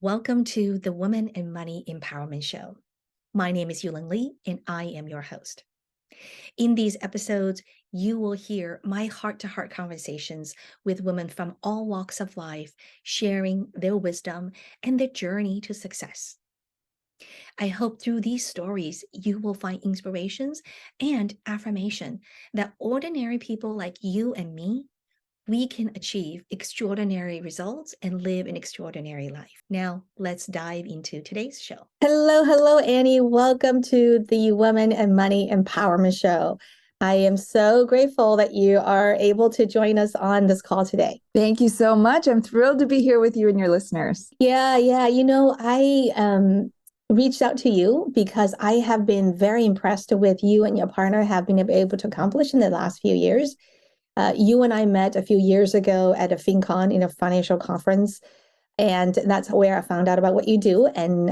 Welcome to the Woman and Money Empowerment Show. My name is Yulin Lee, and I am your host. In these episodes, you will hear my heart-to-heart conversations with women from all walks of life, sharing their wisdom and their journey to success. I hope through these stories, you will find inspirations and affirmation that ordinary people like you and me, we can achieve extraordinary results and live an extraordinary life. Now, let's dive into today's show. Hello, Annie. Welcome to the Women and Money Empowerment Show. I am so grateful that you are able to join us on this call today. Thank you so much. I'm thrilled to be here with you and your listeners. Yeah. I reached out to you because I have been very impressed with you and your partner have been able to accomplish in the last few years. You and I met a few years ago at a FinCon in a financial conference, and that's where I found out about what you do. And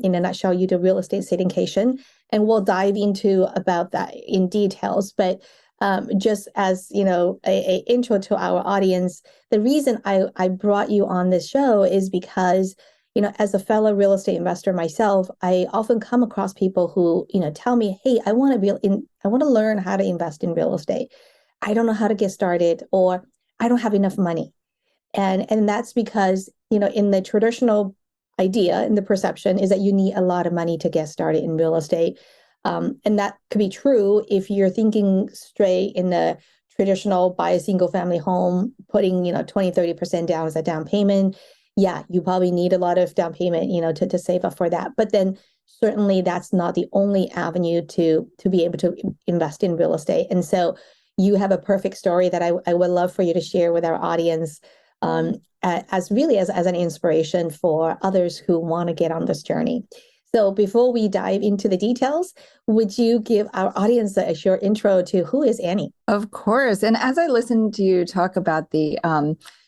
in a nutshell, you do real estate syndication, and we'll dive into about that in details. But just as a intro to our audience, the reason I brought you on this show is because as a fellow real estate investor myself, I often come across people who tell me, "Hey, I want to learn how to invest in real estate. I don't know how to get started," or "I don't have enough money." And that's because, in the traditional idea and the perception is that you need a lot of money to get started in real estate. And that could be true if you're thinking straight in the traditional buy a single family home, putting, 20-30% down as a down payment. Yeah, you probably need a lot of down payment, to save up for that. But then certainly that's not the only avenue to be able to invest in real estate. And so you have a perfect story that I would love for you to share with our audience as an inspiration for others who want to get on this journey. So before we dive into the details, would you give our audience a short intro to who is Annie? Of course. And as I listened to you talk about the,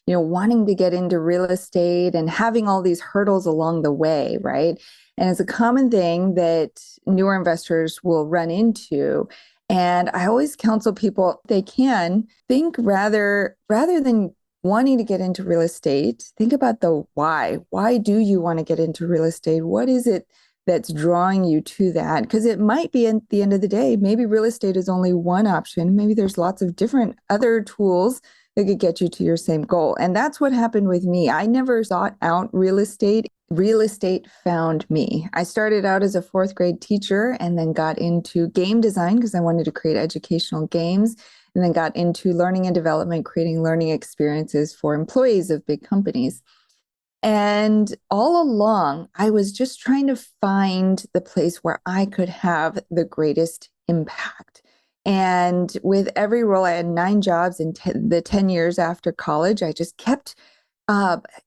wanting to get into real estate and having all these hurdles along the way, right? And it's a common thing that newer investors will run into. And I always counsel people, they can think rather than wanting to get into real estate, think about the why. Why do you want to get into real estate? What is it that's drawing you to that? Because it might be at the end of the day, maybe real estate is only one option. Maybe there's lots of different other tools that could get you to your same goal. And that's what happened with me. I never sought out real estate. Real estate found me. I started out as a fourth grade teacher and then got into game design because I wanted to create educational games, and then got into learning and development, creating learning experiences for employees of big companies. And all along, I was just trying to find the place where I could have the greatest impact. And with every role, I had 9 jobs in the 10 years after college. I just kept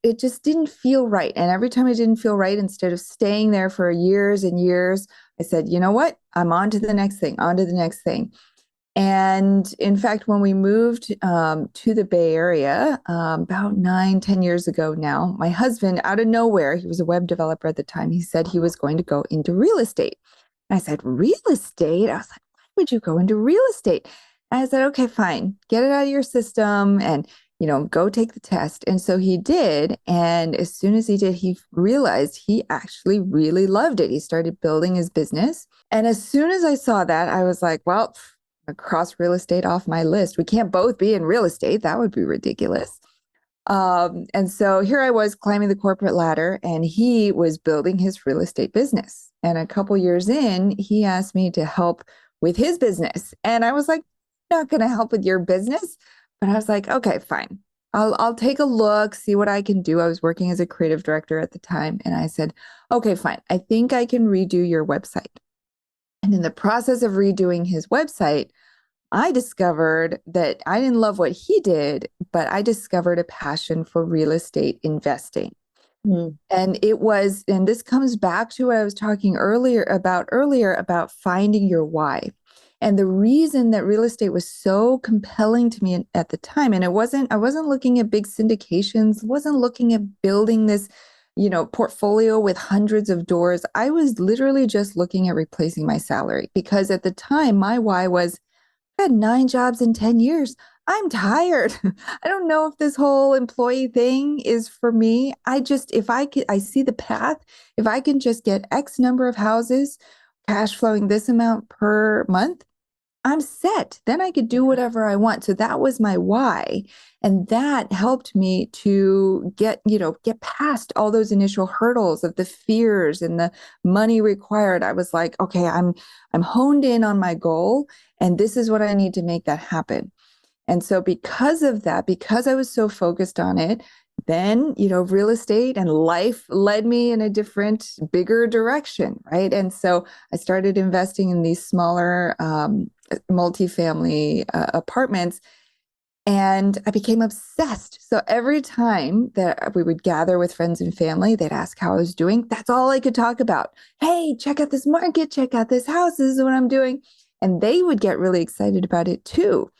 it just didn't feel right. And every time it didn't feel right, instead of staying there for years and years, I said, you know what? I'm on to the next thing, on to the next thing. And in fact, when we moved to the Bay Area about 9-10 years ago now, my husband, out of nowhere, he was a web developer at the time, he said he was going to go into real estate. And I said, real estate? I was like, why would you go into real estate? And I said, okay, fine, get it out of your system and go take the test. And so he did. And as soon as he did, he realized he actually really loved it. He started building his business. And as soon as I saw that, I was like, well, I cross real estate off my list. We can't both be in real estate. That would be ridiculous. And so here I was climbing the corporate ladder, and he was building his real estate business. And a couple years in, he asked me to help with his business. And I was like, not going to help with your business. But I was like, okay, fine. I'll take a look, see what I can do. I was working as a creative director at the time. And I said, okay, fine. I think I can redo your website. And in the process of redoing his website, I discovered that I didn't love what he did, but I discovered a passion for real estate investing. Mm. And this comes back to what I was talking earlier about finding your why. And the reason that real estate was so compelling to me at the time, and I wasn't looking at big syndications, wasn't looking at building this, portfolio with hundreds of doors. I was literally just looking at replacing my salary, because at the time my why was, I had 9 jobs in 10 years. I'm tired. I don't know if this whole employee thing is for me. If I can, I see the path. If I can just get X number of houses, cash flowing this amount per month, I'm set. Then I could do whatever I want. So that was my why. And that helped me to get past all those initial hurdles of the fears and the money required. I was like, okay, I'm honed in on my goal, and this is what I need to make that happen. And so because of that, because I was so focused on it, then, real estate and life led me in a different, bigger direction, right? And so I started investing in these smaller multifamily apartments, and I became obsessed. So every time that we would gather with friends and family, they'd ask how I was doing. That's all I could talk about. Hey, check out this market, check out this house. This is what I'm doing. And they would get really excited about it too.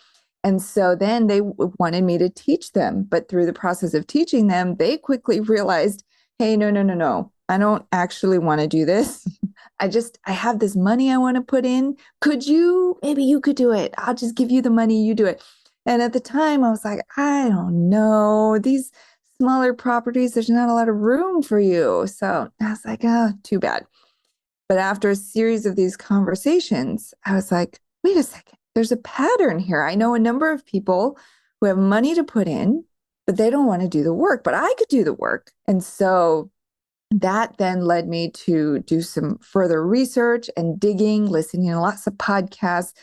And so then they wanted me to teach them. But through the process of teaching them, they quickly realized, hey, no, no, no, no. I don't actually want to do this. I have this money I want to put in. Maybe you could do it. I'll just give you the money, you do it. And at the time I was like, I don't know, these smaller properties, there's not a lot of room for you. So I was like, oh, too bad. But after a series of these conversations, I was like, wait a second, there's a pattern here. I know a number of people who have money to put in, but they don't want to do the work, but I could do the work. And so that then led me to do some further research and digging, listening to lots of podcasts,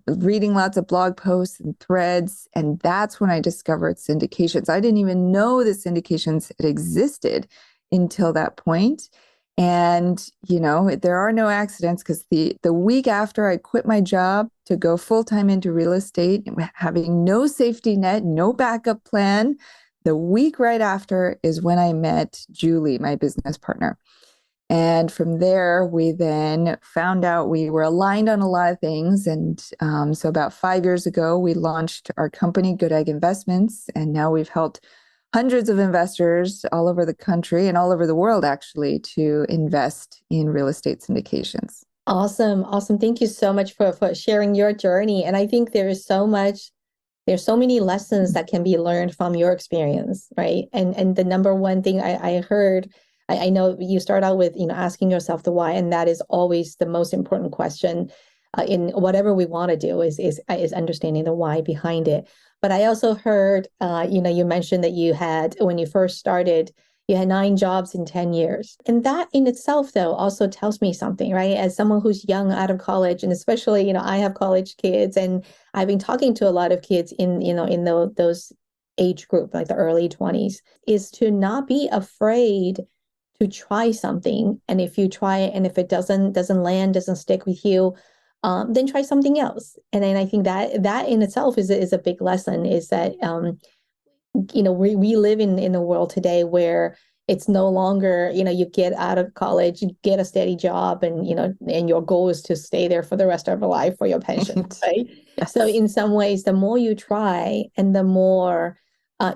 reading lots of blog posts and threads. And that's when I discovered syndications. I didn't even know the syndications had existed until that point. And, there are no accidents, because the week after I quit my job to go full-time into real estate, having no safety net, no backup plan, the week right after is when I met Julie, my business partner. And from there, we then found out we were aligned on a lot of things. And so about 5 years ago, we launched our company, Goodegg Investments. And now we've helped hundreds of investors all over the country and all over the world, actually, to invest in real estate syndications. Awesome. Awesome. Thank you so much for sharing your journey. And I think there's so many lessons that can be learned from your experience, right? And the number one thing I heard, I know you start out with, asking yourself the why, and that is always the most important question in whatever we want to do is understanding the why behind it. But I also heard, you mentioned that when you first started, you had 9 jobs in 10 years. And that in itself, though, also tells me something, right? As someone who's young out of college, and especially, I have college kids, and I've been talking to a lot of kids in those age group, like the early 20s, is to not be afraid to try something. And if you try it, and if it doesn't land, doesn't stick with you, then try something else. And then I think that in itself is a big lesson, is that we live in a world today where it's no longer, you get out of college, you get a steady job, and and your goal is to stay there for the rest of your life for your pension, right? Yes. So in some ways, the more you try, and the more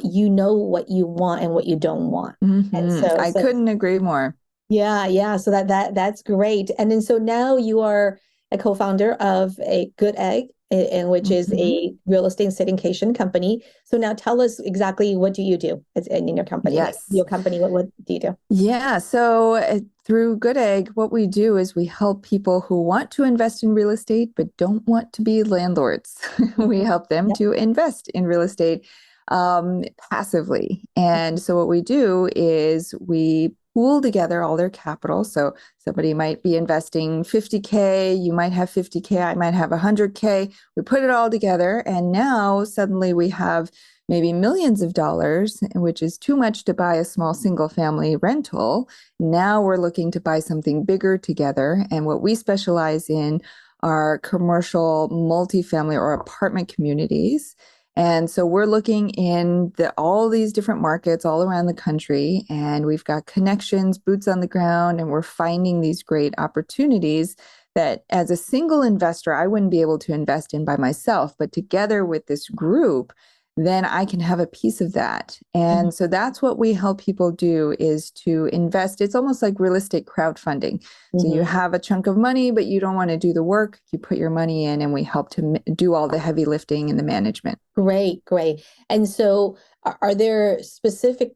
you know what you want and what you don't want. And I couldn't agree more. Yeah. So that's great. And then so now you are a co-founder of a Goodegg, and which is a real estate syndication company. So now tell us exactly, what do you do in your company? Yes. Your company, what do you do? Yeah. So through Goodegg, what we do is we help people who want to invest in real estate but don't want to be landlords. We help them to invest in real estate passively. And so what we do is we pool together all their capital. So somebody might be investing 50K, you might have 50K, I might have 100K. We put it all together, and now suddenly we have maybe millions of dollars, which is too much to buy a small single family rental. Now we're looking to buy something bigger together. And what we specialize in are commercial multifamily or apartment communities. And so we're looking in all these different markets all around the country, and we've got connections, boots on the ground, and we're finding these great opportunities that as a single investor, I wouldn't be able to invest in by myself. But together with this group, then I can have a piece of that. And so that's what we help people do, is to invest. It's almost like real estate crowdfunding. So you have a chunk of money, but you don't want to do the work. You put your money in and we help to do all the heavy lifting and the management. Great, great. And so are there specific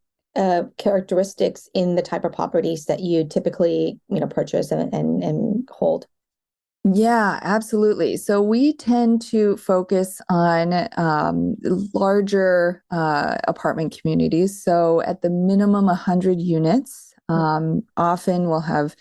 characteristics in the type of properties that you typically, purchase and hold? Yeah, absolutely. So we tend to focus on larger apartment communities. So at the minimum, 100 units. Often we'll have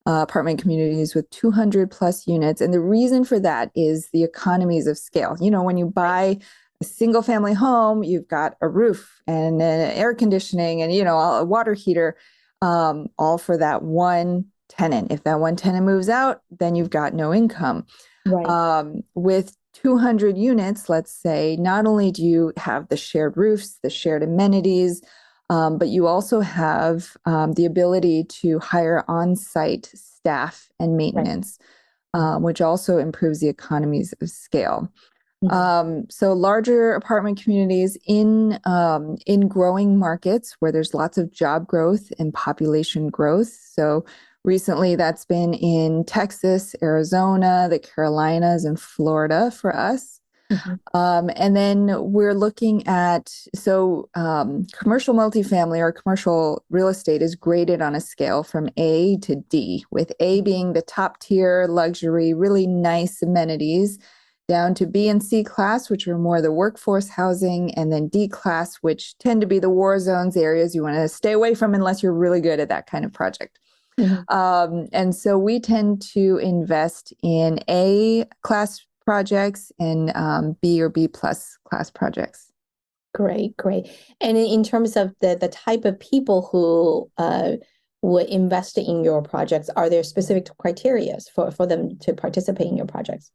apartment communities with 200 plus units. And the reason for that is the economies of scale. When you buy a single family home, you've got a roof and air conditioning and, a water heater, all for that one tenant. If that one tenant moves out, then you've got no income. Right. With 200 units, let's say, not only do you have the shared roofs, the shared amenities, but you also have the ability to hire on-site staff and maintenance, which also improves the economies of scale. So larger apartment communities in growing markets where there's lots of job growth and population growth. So recently that's been in Texas, Arizona, the Carolinas, and Florida for us. And then we're looking at, commercial multifamily or commercial real estate is graded on a scale from A to D, with A being the top tier luxury, really nice amenities, down to B and C class, which are more the workforce housing, and then D class, which tend to be the war zones, areas you want to stay away from unless you're really good at that kind of project. And so we tend to invest in A class projects and B or B plus class projects. Great, great. And in terms of the type of people who would invest in your projects, are there specific criteria for them to participate in your projects?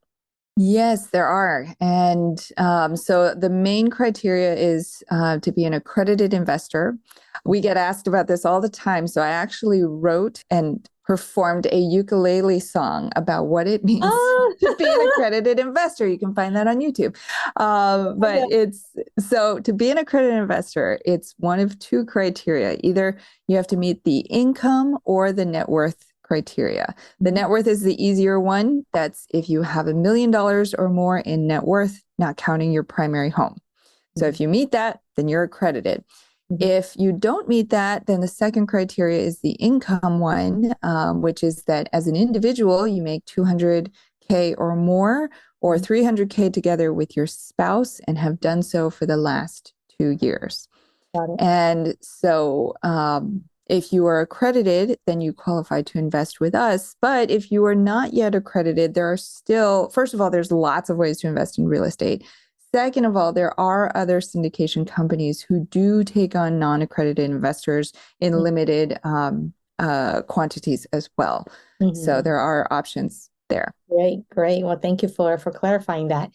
Yes, there are. And so the main criteria is to be an accredited investor. We get asked about this all the time. So I actually wrote and performed a ukulele song about what it means to be an accredited investor. You can find that on YouTube. But to be an accredited investor, it's one of two criteria. Either you have to meet the income or the net worth criteria. The net worth is the easier one. That's if you have $1 million or more in net worth, not counting your primary home. So if you meet that, then you're accredited. If you don't meet that, then the second criteria is the income one, which is that as an individual, you make 200K or more, or 300K together with your spouse, and have done so for the last 2 years. Got it. And so if you are accredited, then you qualify to invest with us. But if you are not yet accredited, there are still, first of all, there's lots of ways to invest in real estate. Second of all, there are other syndication companies who do take on non-accredited investors in limited quantities as well. So there are options there. Great, great. Well, thank you for clarifying that.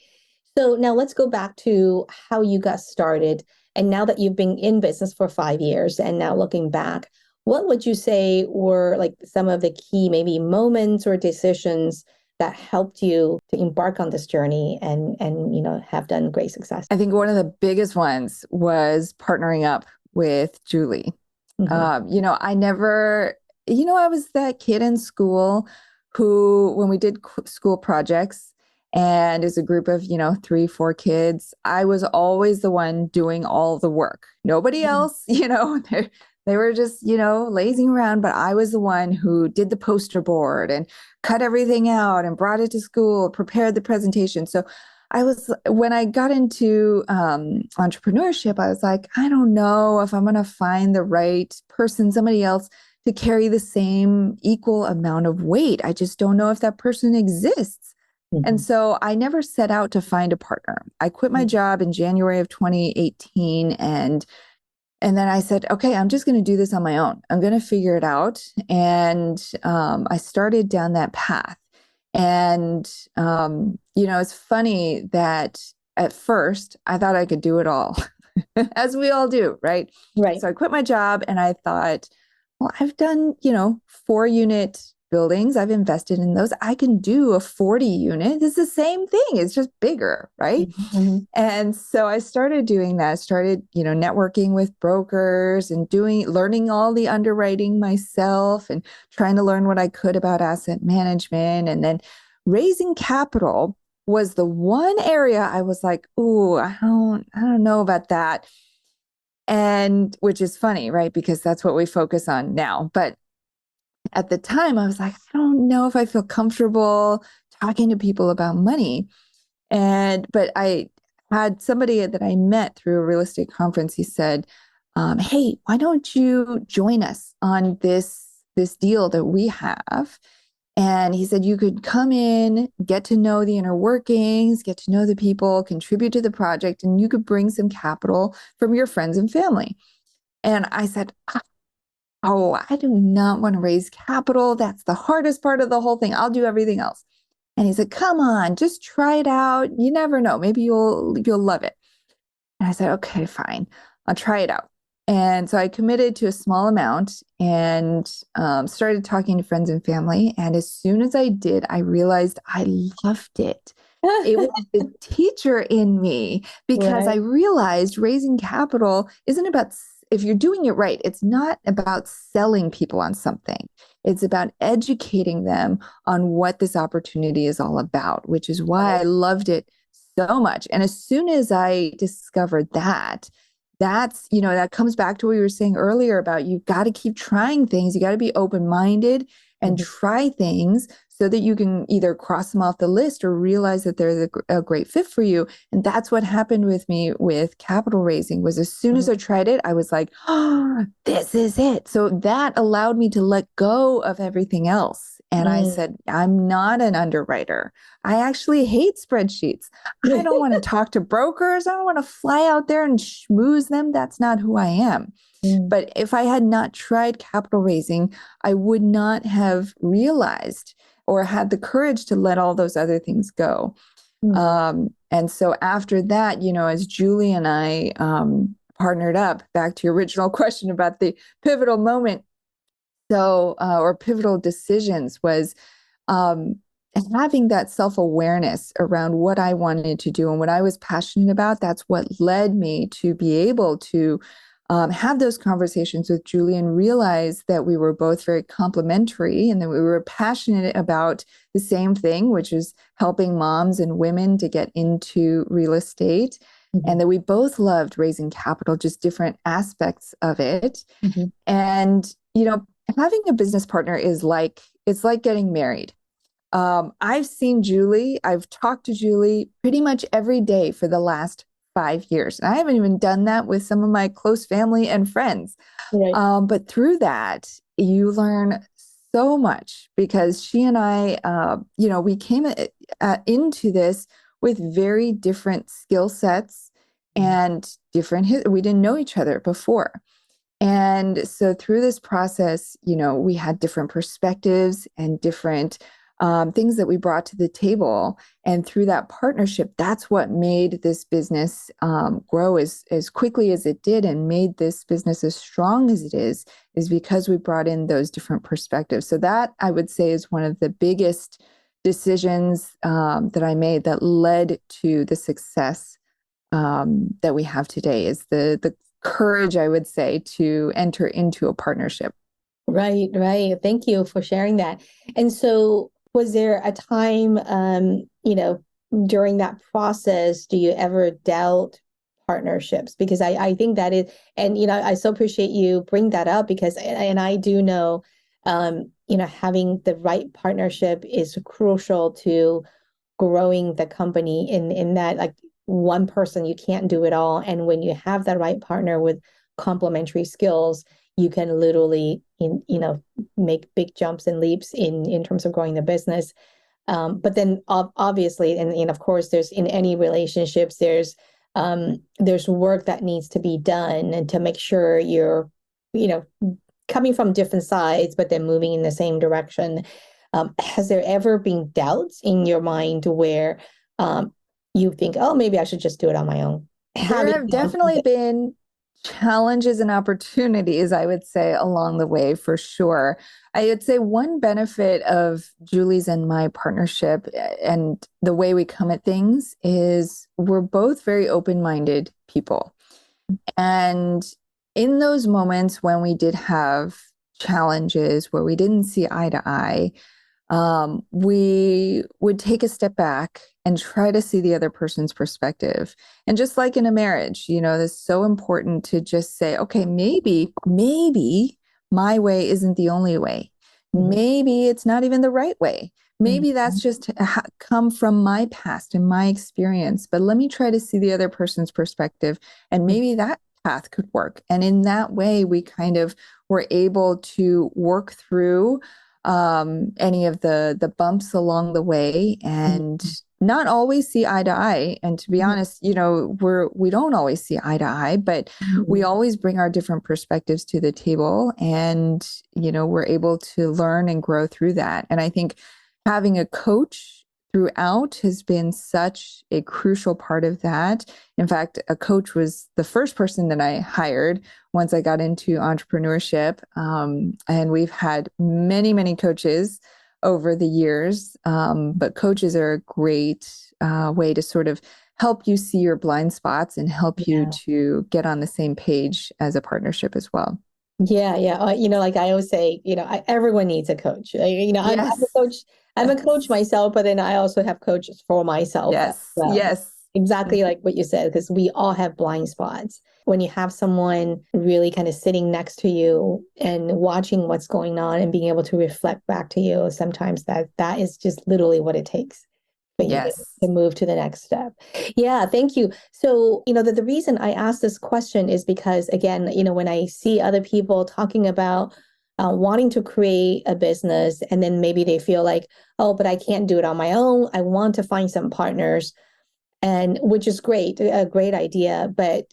So now let's go back to how you got started. And now that you've been in business for 5 years and now looking back, what would you say were like some of the key maybe moments or decisions that helped you to embark on this journey and have done great success? I think one of the biggest ones was partnering up with Julie. I never, I was that kid in school who, when we did school projects, and as a group of, 3, 4 kids, I was always the one doing all the work. Nobody else, they were just, lazing around, but I was the one who did the poster board and cut everything out and brought it to school, prepared the presentation. So when I got into entrepreneurship, I was like, I don't know if I'm going to find the right person, somebody else to carry the same equal amount of weight. I just don't know if that person exists. And so I never set out to find a partner. I quit my job in January of 2018. And then I said, okay, I'm just going to do this on my own. I'm going to figure it out. And I started down that path. And, it's funny that at first I thought I could do it all, as we all do, right? Right. So I quit my job and I thought, well, I've done, 4-unit buildings. I've invested in those. I can do a 40 unit. It's the same thing. It's just bigger, right? Mm-hmm. And so I started doing that. I started, networking with brokers and learning all the underwriting myself and trying to learn what I could about asset management. And then raising capital was the one area I was like, "Ooh, I don't know about that." And which is funny, right? Because that's what we focus on now. But at the time, I was like, I don't know if I feel comfortable talking to people about money. But I had somebody that I met through a real estate conference. He said, "Hey, why don't you join us on this deal that we have?" And he said, "You could come in, get to know the inner workings, get to know the people, contribute to the project, and you could bring some capital from your friends and family." And I said, "Oh, I do not want to raise capital. That's the hardest part of the whole thing. I'll do everything else." And he said, "Come on, just try it out. You never know. Maybe you'll love it." And I said, "Okay, fine. I'll try it out." And so I committed to a small amount and started talking to friends and family. And as soon as I did, I realized I loved it. It was the teacher in me because I Right. realized raising capital isn't about, if you're doing it right, it's not about selling people on something. It's about educating them on what this opportunity is all about, which is why I loved it so much. And as soon as I discovered that, that comes back to what you were saying earlier about you've got to keep trying things. You got to be open-minded and Mhm. try things so that you can either cross them off the list or realize that they're a great fit for you. And that's what happened with me with capital raising was as soon as I tried it, I was like, "Oh, this is it." So that allowed me to let go of everything else. And I Mm. said, "I'm not an underwriter. I actually hate spreadsheets. I don't want to talk to brokers. I don't want to fly out there and schmooze them. That's not who I am." Mm. But if I had not tried capital raising, I would not have realized or had the courage to let all those other things go. Mm. And so after that, as Julie and I partnered up, back to your original question about the pivotal moment, or pivotal decisions was um, having that self-awareness around what I wanted to do and what I was passionate about. That's what led me to be able to have those conversations with Julie and realize that we were both very complementary and that we were passionate about the same thing, which is helping moms and women to get into real estate. Mhm. And that we both loved raising capital, just different aspects of it. Mhm. And, having a business partner it's like getting married. I've seen Julie, I've talked to Julie pretty much every day for the last 5 years. And I haven't even done that with some of my close family and friends. Right. But through that, you learn so much because she and I, we came into this with very different skill sets and we didn't know each other before. And so through this process, we had different perspectives and different things that we brought to the table. And through that partnership, that's what made this business grow as quickly as it did and made this business as strong as it is because we brought in those different perspectives. So that I would say is one of the biggest decisions that I made that led to the success that we have today is the courage, I would say, to enter into a partnership. Right, right. Thank you for sharing that. And so, was there a time, during that process, do you ever doubt partnerships? Because I think that is, and I so appreciate you bring that up because, and I do know, having the right partnership is crucial to growing the company in that like one person you can't do it all, and when you have that right partner with complementary skills you can literally make big jumps and leaps in terms of growing the business. But then obviously and of course there's in any relationships there's work that needs to be done and to make sure you're you know coming from different sides but then moving in the same direction. Has there ever been doubts in your mind where you think, oh, maybe I should just do it on my own? There Having have gone through definitely this. been challenges and opportunities, I would say, along the way for sure. I would say one benefit of Julie's and my partnership and the way we come at things is we're both very open-minded people. And in those moments when we did have challenges where we didn't see eye to eye, we would take a step back and try to see the other person's perspective. And just like in a marriage, it's so important to just say, okay, maybe my way isn't the only way. Maybe it's not even the right way. Maybe that's just come from my past and my experience, but let me try to see the other person's perspective, and maybe that path could work. And in that way, we kind of were able to work through any of the bumps along the way, and not always see eye to eye. And to be honest, we don't always see eye to eye, but we always bring our different perspectives to the table, and we're able to learn and grow through that. And I think having a coach throughout has been such a crucial part of that. In fact, a coach was the first person that I hired once I got into entrepreneurship. And we've had many, many coaches over the years. But coaches are a great way to sort of help you see your blind spots and help you to get on the same page as a partnership as well. Yeah, yeah. Like I always say, everyone needs a coach. I'm a coach. I'm a coach myself, but then I also have coaches for myself as well. Yes. Exactly like what you said, because we all have blind spots. When you have someone really kind of sitting next to you and watching what's going on and being able to reflect back to you, sometimes that is just literally what it takes for you to move to the next step. Yeah, thank you. So, the reason I asked this question is because, again, when I see other people talking about wanting to create a business, and then maybe they feel like, oh, but I can't do it on my own. I want to find some partners, and which is great, a great idea. But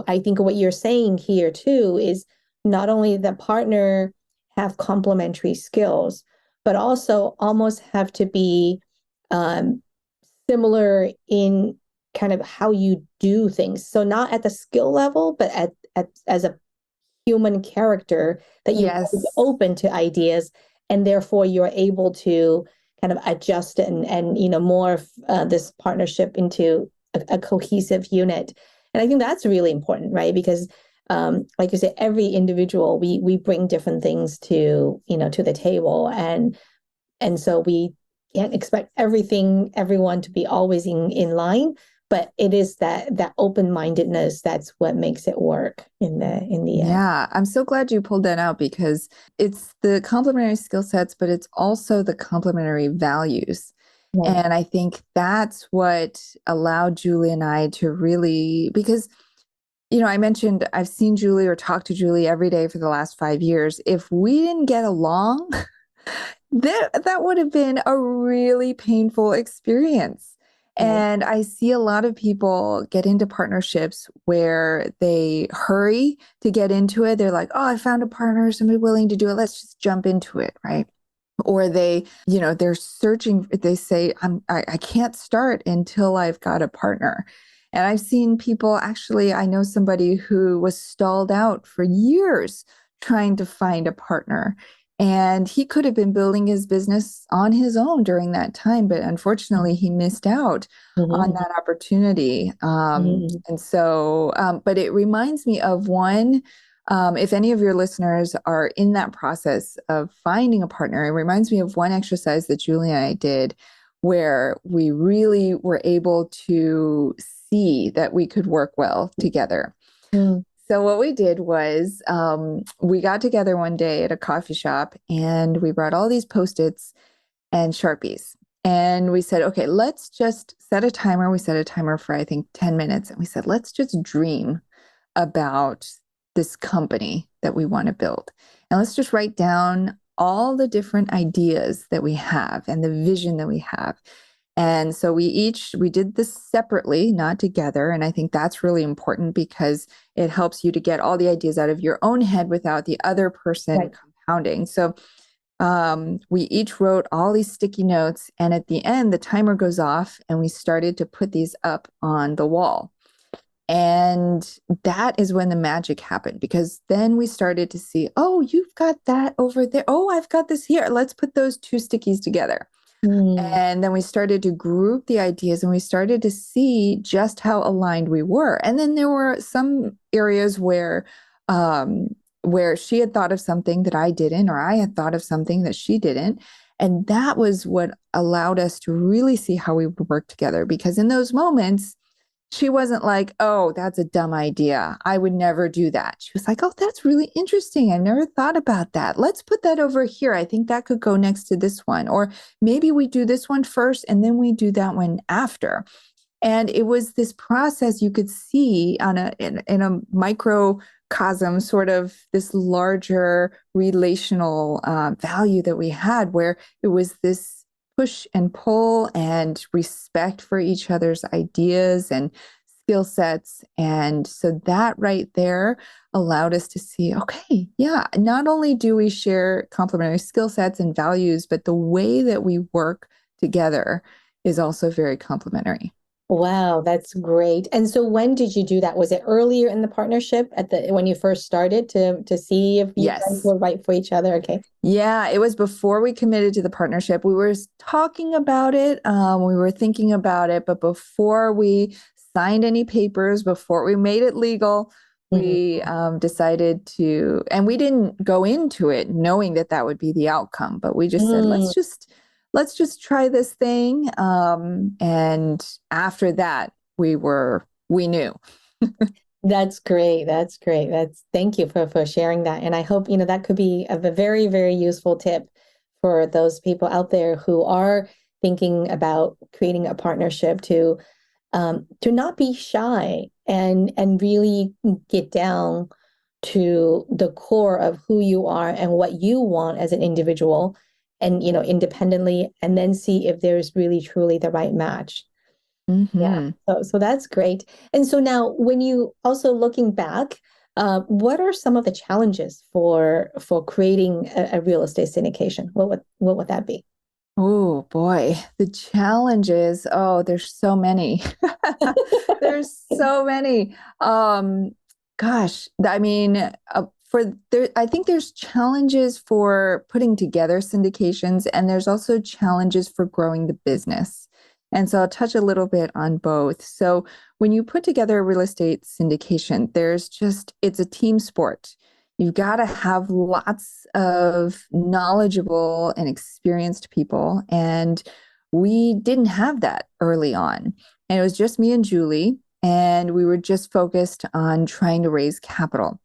I think what you're saying here too is not only the partner have complementary skills, but also almost have to be similar in kind of how you do things. So not at the skill level, but at as a human character, that you're open to ideas, and therefore you're able to kind of adjust and morph this partnership into a cohesive unit. And I think that's really important, right? Because like you said, every individual, we bring different things to the table, and so we can't expect everyone to be always in line, but it is that open-mindedness that's what makes it work in the end. Yeah, I'm so glad you pulled that out, because it's the complementary skill sets, but it's also the complementary values. Right. And I think that's what allowed Julie and I to really, because I mentioned I've seen Julie or talked to Julie every day for the last 5 years. If we didn't get along, that would have been a really painful experience. And I see a lot of people get into partnerships where they hurry to get into it. They're like, oh, I found a partner, somebody willing to do it. Let's just jump into it, right? Or they're searching, they say, I can't start until I've got a partner. And I've seen people, actually, I know somebody who was stalled out for years trying to find a partner. And he could have been building his business on his own during that time, but unfortunately, he missed out on that opportunity. And so, but it reminds me of one, if any of your listeners are in that process of finding a partner, it reminds me of one exercise that Julie and I did, where we really were able to see that we could work well together. So what we did was we got together one day at a coffee shop, and we brought all these Post-its and Sharpies. And we said, okay, let's just set a timer. We set a timer for, I think, 10 minutes. And we said, let's just dream about this company that we want to build. And let's just write down all the different ideas that we have and the vision that we have. And so we did this separately, not together. And I think that's really important, because it helps you to get all the ideas out of your own head without the other person compounding. So we each wrote all these sticky notes, and at the end, the timer goes off, and we started to put these up on the wall. And that is when the magic happened, because then we started to see, oh, you've got that over there. Oh, I've got this here. Let's put those two stickies together. Mm. And then we started to group the ideas and we started to see just how aligned we were. And then there were some areas where she had thought of something that I didn't, or I had thought of something that she didn't. And that was what allowed us to really see how we would work together. Because in those moments, she wasn't like, oh, that's a dumb idea. I would never do that. She was like, oh, that's really interesting. I've never thought about that. Let's put that over here. I think that could go next to this one. Or maybe we do this one first and then we do that one after. And it was this process you could see in a microcosm, sort of this larger relational value that we had, where it was this push and pull and respect for each other's ideas and skill sets. And so that right there allowed us to see, okay, yeah, not only do we share complementary skill sets and values, but the way that we work together is also very complementary. Wow, that's great. And so when did you do that? Was it earlier in the partnership at the when you first started to see if you guys Yes. were right for each other? Okay. Yeah, it was before we committed to the partnership. We were talking about it, we were thinking about it, but before we signed any papers, before we made it legal, Mhm. we decided to, and we didn't go into it knowing that that would be the outcome, but we just said, Mm. let's just try this thing. And after that, we knew. That's great. That's great. That's thank you for sharing that. And I hope, that could be a very, very useful tip for those people out there who are thinking about creating a partnership to not be shy and really get down to the core of who you are and what you want as an individual and independently, and then see if there's really truly the right match. Yeah. Hmm. So that's great. And so now when you also looking back, what are some of the challenges for creating a real estate syndication? What would that be? Oh boy, the challenges. Oh, there's so many. There's so many. Gosh, I mean, for there, I think there's challenges for putting together syndications, and there's also challenges for growing the business. And so I'll touch a little bit on both. So when you put together a real estate syndication, it's a team sport. You've got to have lots of knowledgeable and experienced people. And we didn't have that early on. And it was just me and Julie. And we were just focused on trying to raise capital.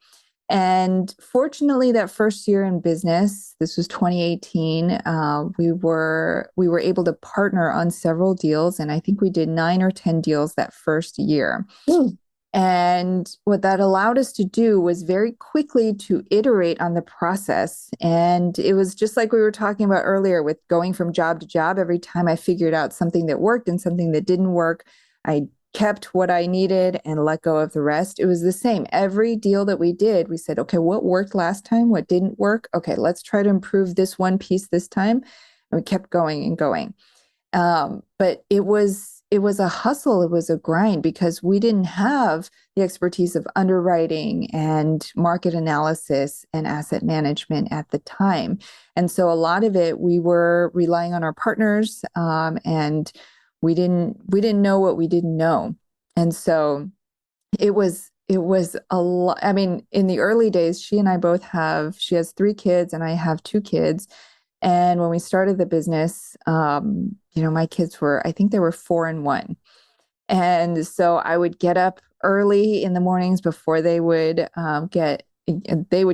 And fortunately, that first year in business, this was 2018, we were able to partner on several deals. And I think we did 9 or 10 deals that first year. Mm. And what that allowed us to do was very quickly to iterate on the process. And it was just like we were talking about earlier with going from job to job. Every time I figured out something that worked and something that didn't work, I kept what I needed and let go of the rest. It was the same. Every deal that we did, we said, okay, what worked last time? What didn't work? Okay, let's try to improve this one piece this time. And we kept going and going. But it was a hustle. It was a grind because we didn't have the expertise of underwriting and market analysis and asset management at the time. And so a lot of it, we were relying on our partners, and we didn't know what we didn't know. And so it was a lot. I mean, in the early days, she has 3 kids and I have 2 kids. And when we started the business, my kids I think they were 4 and 1. And so I would get up early in the mornings before they would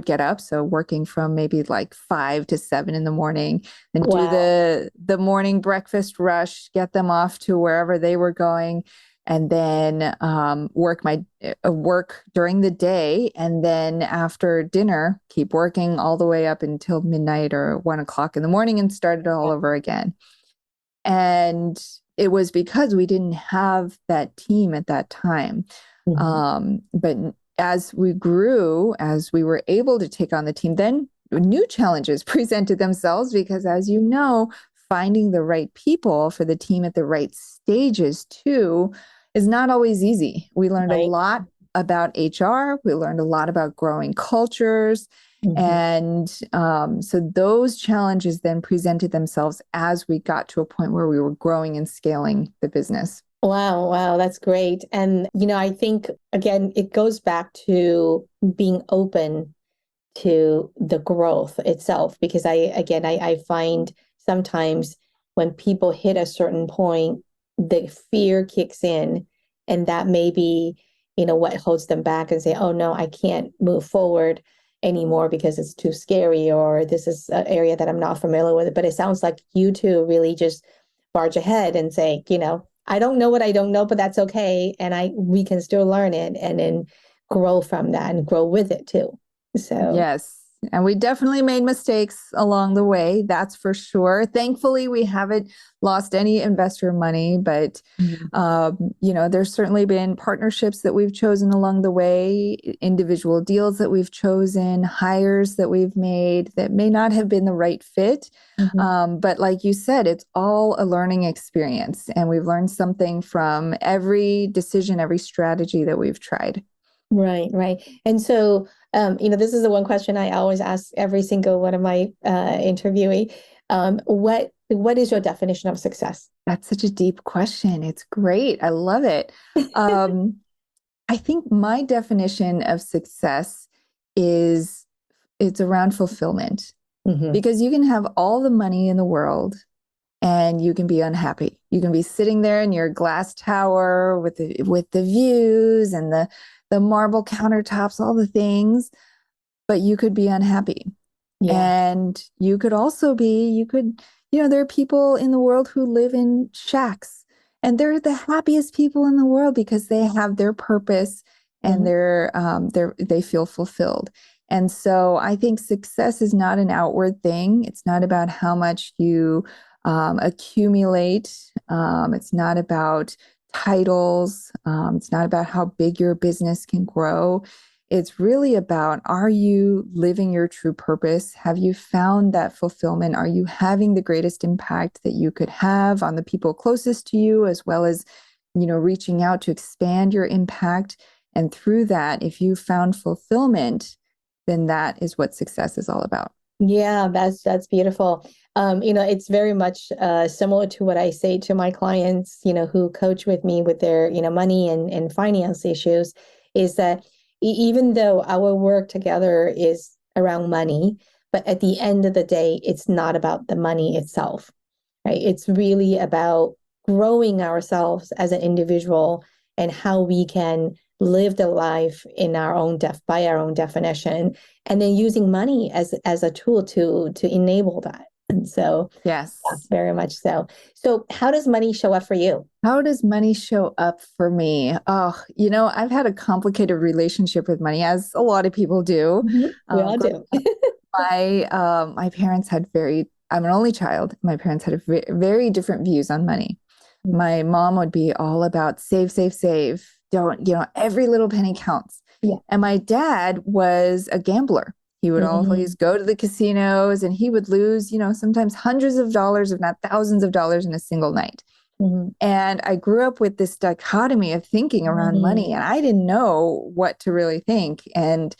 get up. So working from maybe like 5 to 7 in the morning, then do Wow. the morning breakfast rush, get them off to wherever they were going, and then work during the day, and then after dinner, keep working all the way up until midnight or 1 o'clock in the morning, and start it all over again. And it was because we didn't have that team at that time. Mhm. But as we grew, as we were able to take on the team, then new challenges presented themselves because, as you know, finding the right people for the team at the right stages too is not always easy. We learned a Right. lot about HR. We learned a lot about growing cultures. Mhm. And so those challenges then presented themselves as we got to a point where we were growing and scaling the business. Wow, wow, that's great. And, I think, again, it goes back to being open to the growth itself, because I find sometimes when people hit a certain point, the fear kicks in, and that may be, what holds them back and say, oh no, I can't move forward anymore because it's too scary, or this is an area that I'm not familiar with. But it sounds like you two really just barge ahead and say, I don't know what I don't know, but that's okay. And we can still learn it and then grow from that and grow with it too. So, Yes. And we definitely made mistakes along the way. That's for sure. Thankfully, we haven't lost any investor money, but mhm. there's certainly been partnerships that we've chosen along the way, individual deals that we've chosen, hires that we've made that may not have been the right fit. Mhm. But like you said, it's all a learning experience, and we've learned something from every decision, every strategy that we've tried. Right, right. And so, this is the one question I always ask every single one of my interviewee. What is your definition of success? That's such a deep question. It's great. I love it. Um, I think my definition of success is it's around fulfillment, Hmm. because you can have all the money in the world and you can be unhappy. You can be sitting there in your glass tower with the views and the marble countertops, all the things, but you could be unhappy. Yeah. And you could also be, there are people in the world who live in shacks, and they're the happiest people in the world because they have their purpose and Hmm. they feel fulfilled. And so I think success is not an outward thing. It's not about how much you accumulate. It's not about titles. It's not about how big your business can grow. It's really about, are you living your true purpose? Have you found that fulfillment? Are you having the greatest impact that you could have on the people closest to you, as well as, reaching out to expand your impact? And through that, if you found fulfillment, then that is what success is all about. Yeah, that's beautiful. It's very much similar to what I say to my clients, who coach with me with their, money and finance issues, is that even though our work together is around money, but at the end of the day, it's not about the money itself, right? It's really about growing ourselves as an individual and how we can live the life in our own by our own definition, and then using money as a tool to enable that. And so, yeah, Yes. very much so. So, how does money show up for you? How does money show up for me? Oh, I've had a complicated relationship with money, as a lot of people do. Mhm. We all Growing do. my parents had I'm an only child. My parents had very different views on money. My mom would be all about save, save, save. Don't, every little penny counts. Yeah. And my dad was a gambler. He would always Mhm. go to the casinos, and he would lose, sometimes hundreds of dollars, if not thousands of dollars in a single night. Mhm. And I grew up with this dichotomy of thinking around money, Mhm. and I didn't know what to really think. And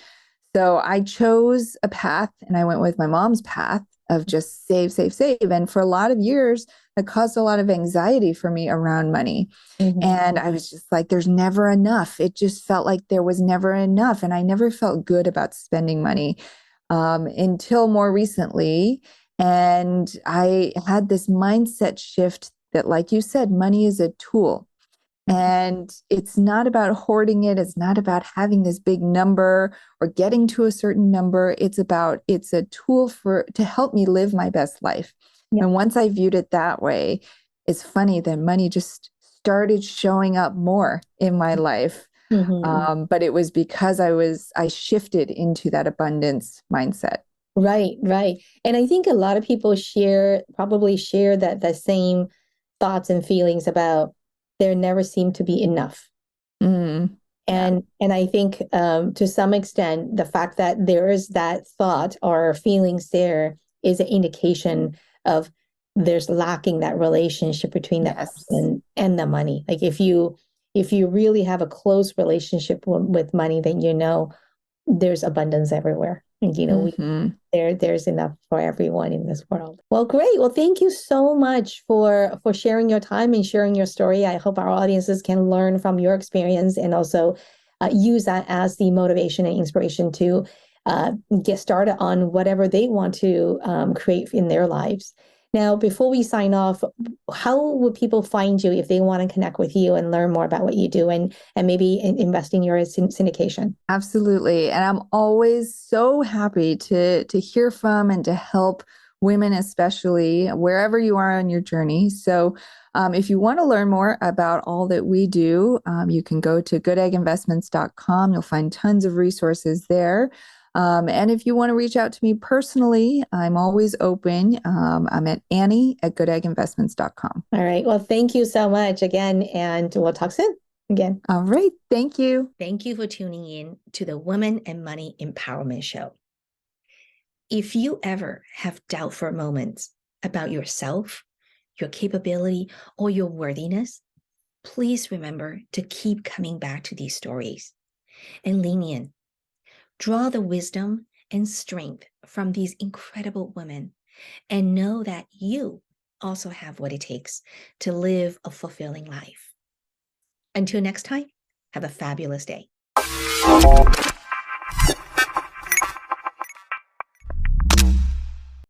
so I chose a path, and I went with my mom's path of just save, save, save. And for a lot of years, that caused a lot of anxiety for me around money. Mhm. And I was just like, there's never enough. It just felt like there was never enough. And I never felt good about spending money until more recently. And I had this mindset shift that, like you said, money is a tool. And it's not about hoarding it. It's not about having this big number or getting to a certain number. It's a tool to help me live my best life. Yeah. And once I viewed it that way, it's funny that money just started showing up more in my life. Mhm. But it was because I shifted into that abundance mindset. Right, right. And I think a lot of people probably share that the same thoughts and feelings about there never seem to be enough. Mm, yeah. And I think to some extent, the fact that there is that thought or feelings there is an indication of there's lacking that relationship between that Yes. person and the money. Like if you if you really have a close relationship with money, then you know there's abundance everywhere. And there's enough for everyone in this world. Well, great. Well, thank you so much for sharing your time and sharing your story. I hope our audiences can learn from your experience and also use that as the motivation and inspiration to get started on whatever they want to create in their lives. Now, before we sign off, how would people find you if they want to connect with you and learn more about what you do and maybe invest in your syndication? Absolutely. And I'm always so happy to hear from and to help women, especially wherever you are on your journey. So if you want to learn more about all that we do, you can go to goodegginvestments.com. You'll find tons of resources there. And if you want to reach out to me personally, I'm always open. I'm at Annie@goodegginvestments.com. All right. Well, thank you so much again, and we'll talk soon again. All right. Thank you. Thank you for tuning in to the Women and Money Empowerment Show. If you ever have doubt for a moment about yourself, your capability, or your worthiness, please remember to keep coming back to these stories and lean in. Draw the wisdom and strength from these incredible women and know that you also have what it takes to live a fulfilling life. Until next time, have a fabulous day.